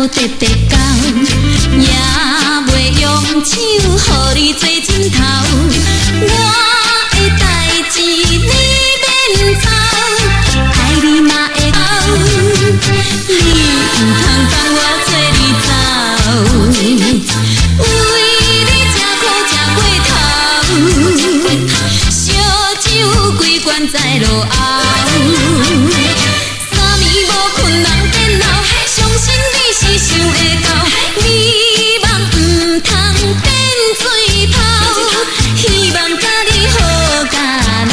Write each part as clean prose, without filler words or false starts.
无直直到，也袂用手予你做枕头。我的代志你免操，爱你嘛会晓，你毋通放我做你走。为你吃苦吃过头，烧酒规罐在落后。3暝无困人电脑，相信你是想会到。美梦毋通变水泡，希望甲你好甲老。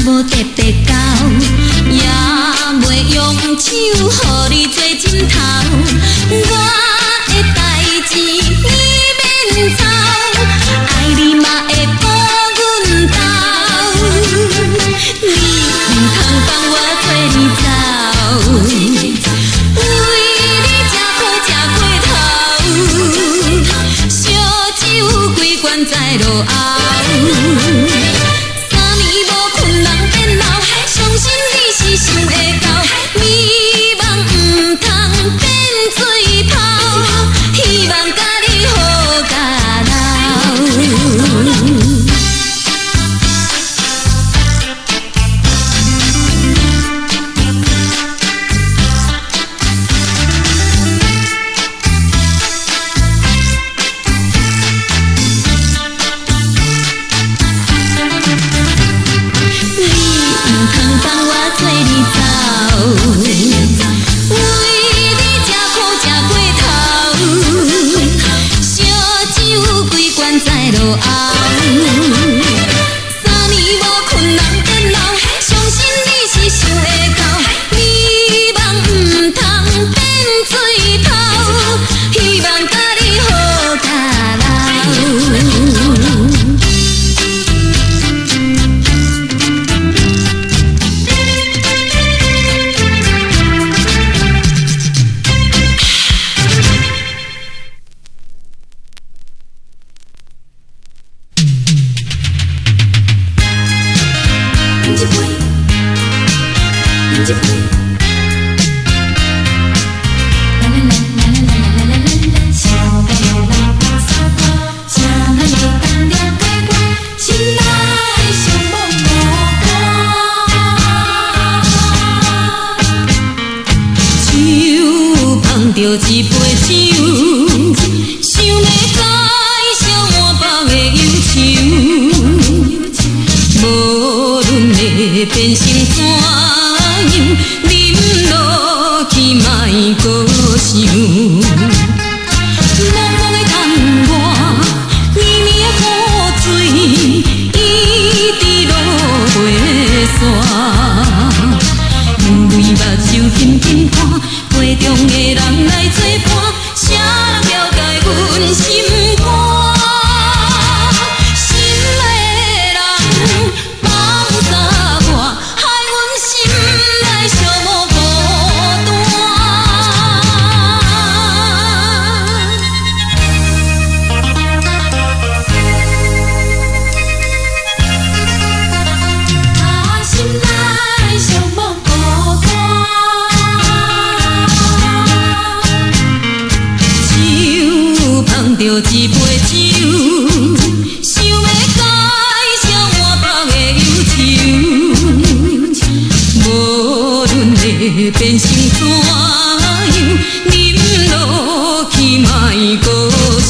无直直到，也袂用手予你做枕头。我的代志你免操，爱你嘛会保阮斗。你毋通放我做你走，为你吃苦吃过头，烧酒规罐在落后。想会到，美梦毋通变水泡，希望甲你好甲老。在落后，3暝无困人电脑，相信你是想会到。美梦毋通变水泡，希望甲你好甲老。着一杯酒，想要解消满腹的忧愁。无论会变成怎样，饮落去莫搁想。茫茫的江外，绵绵的雨水，一直落袂煞。因为目睭紧紧看。杯中的人来作伴，谁人了解阮心肝？心的人放洒我，害阮心内寂寞孤单。啊，心内寂寞孤单。着一杯酒，想要解消满腹的忧愁。无论会变成怎样，饮落去莫搁想。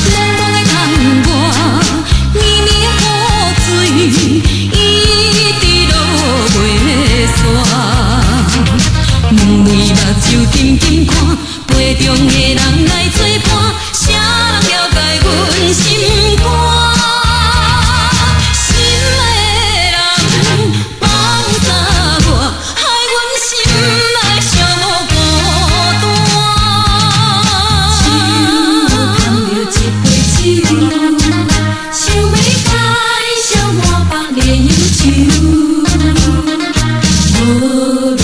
茫茫的江外，绵绵的雨水，一直落袂煞。两位目睭紧紧看。杯中的人来作伴，谁人了解阮心肝？心的人放洒我，害阮心内寂寞孤单。酒碰着一杯酒，想要解消满腹的忧愁。无论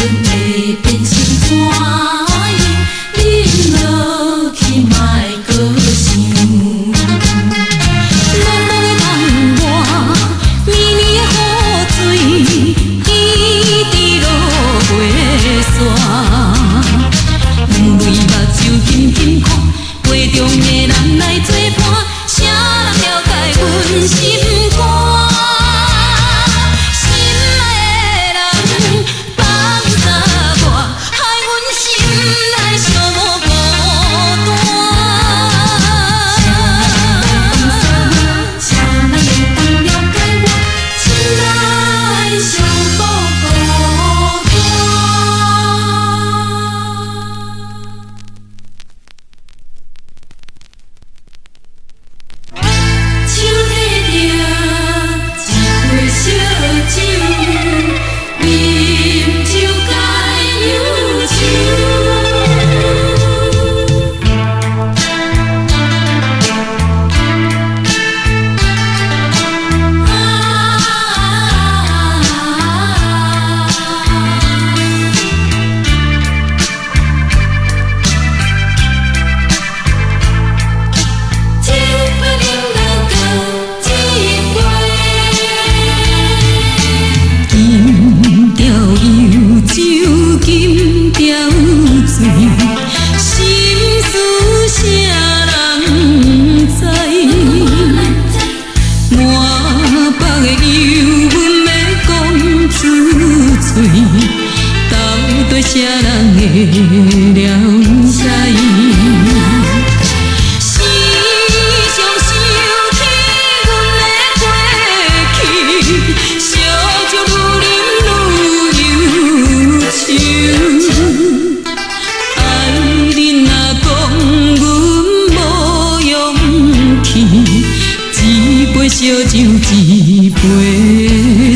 烧酒一杯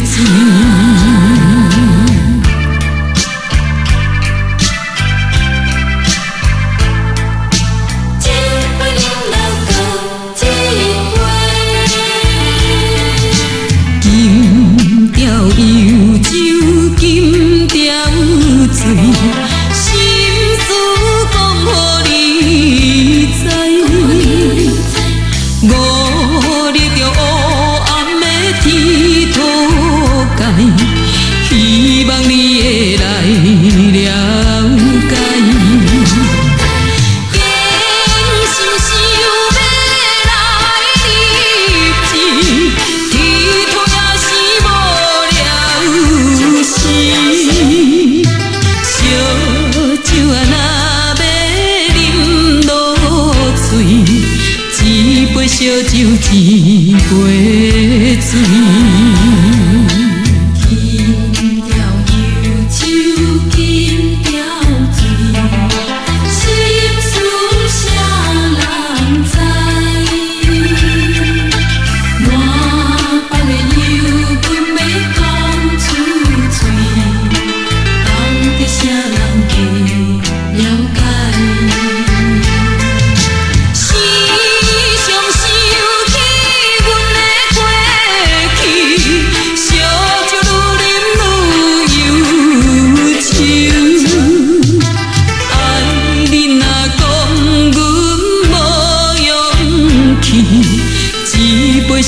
醉。烧酒一杯醉，轻调忧愁，轻调醉，心事啥人知？满腹的忧阮要讲出嘴，到底啥人会了解？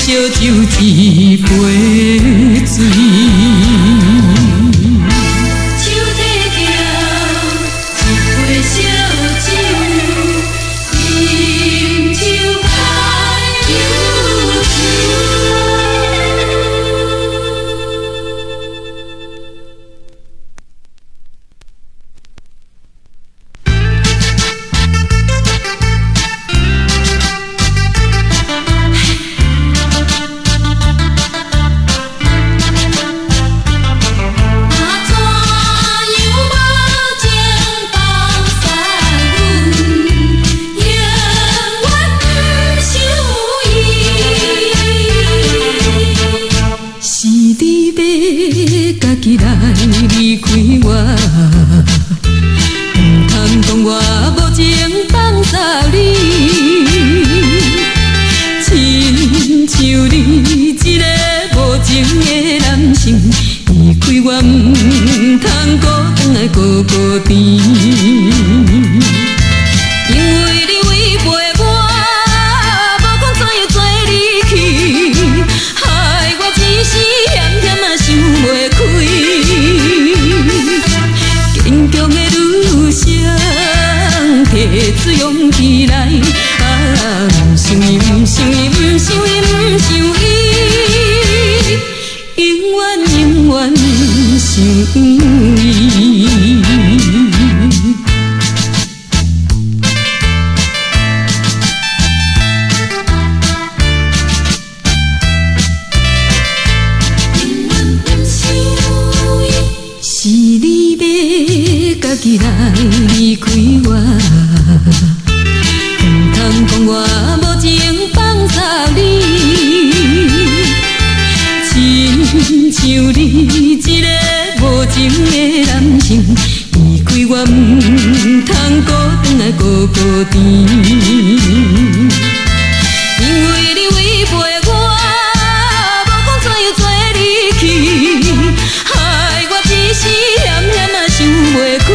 烧酒一杯醉，手提着一杯烧酒，饮酒开忧愁。家己来离开我，唔通讲我无情放纵你，亲像你一个无情的男性，离开我唔通孤单来孤孤单。因为你违背我，无讲怎样做你去，害我一时险险啊想袂开。坚强的女生，提出勇气来，不想伊，不想伊，不想伊，不想伊，永远永远想伊。是你要家己来离开我，唔通讲我无情放纵你，亲像你一个无情的男性，离开我唔通孤单来孤孤单。因为你违背我，无讲怎样做你去，害我一时险险啊想袂开。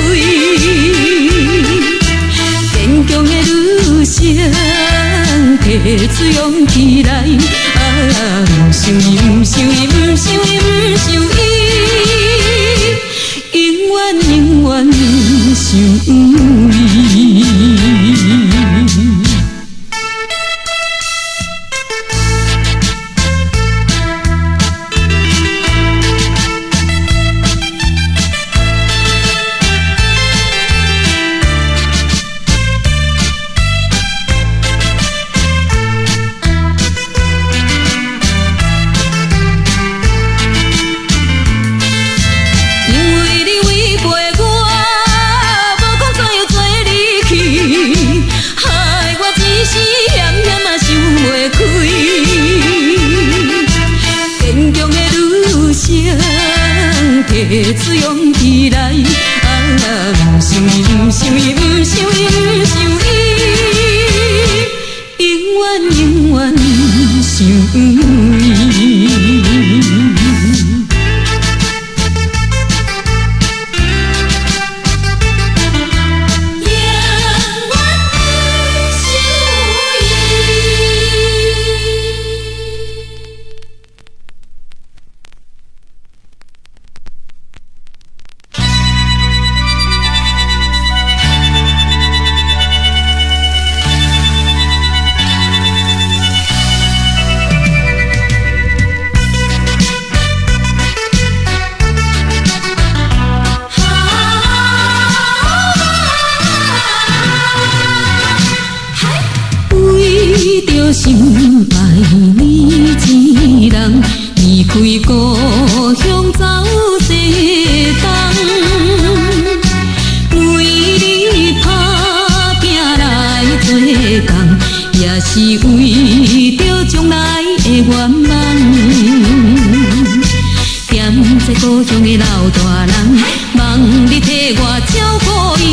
坚强的女生，提出勇气来，不想伊，不想伊，不想伊，不想伊，永远永远想伊。因为你违背我，无讲怎样心爱你一人，离开故乡走西东，为你打拼来做工，也是为着将来的愿望。踮在故乡的老大人，望你替我照顾伊。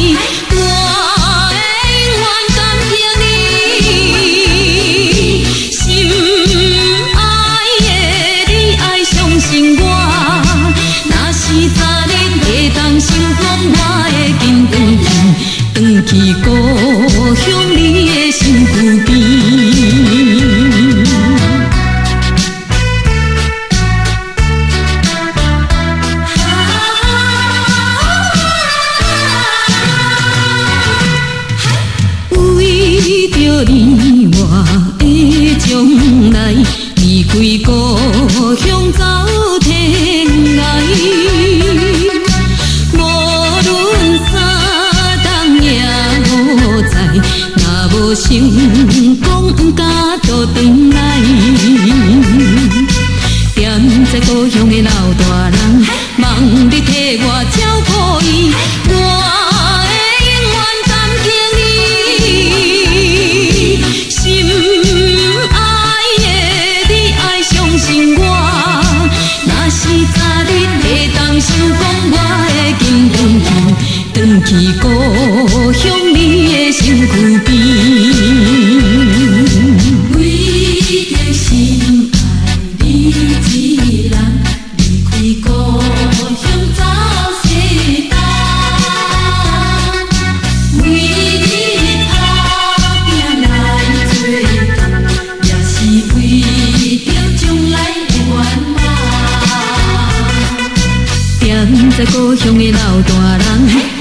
去故乡你的身躯边，为着你我的将来，离开故乡走天涯。若无成功，不敢倒转来。踮在故乡的老大人，望你替我照顾伊。我会永远感激你，心爱的你爱相信我。若是早日会当成功，我会紧转去故乡你的身躯边。在故乡的老大人，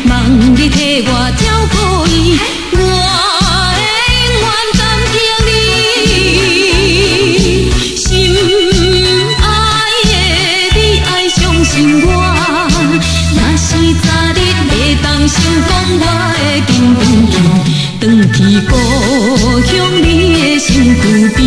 望你替我照顾伊，我会永远感激你。心爱的你爱相信我，若是早日会当成功，我会紧转去故乡你的身躯边。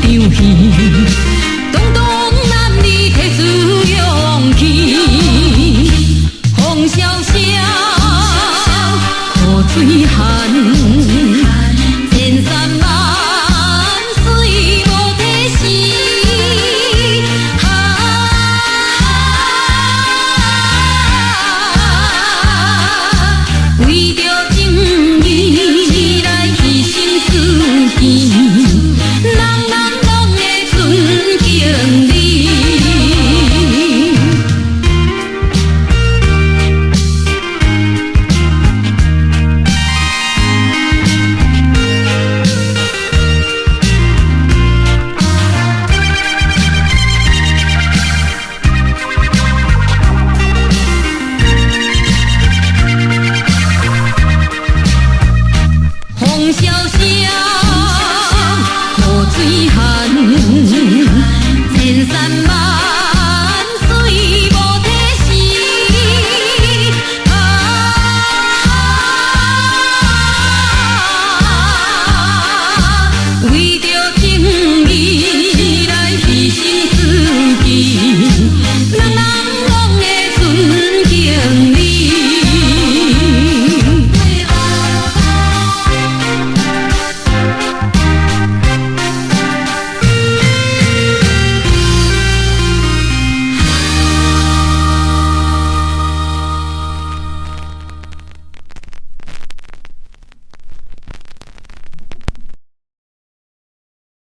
场戏。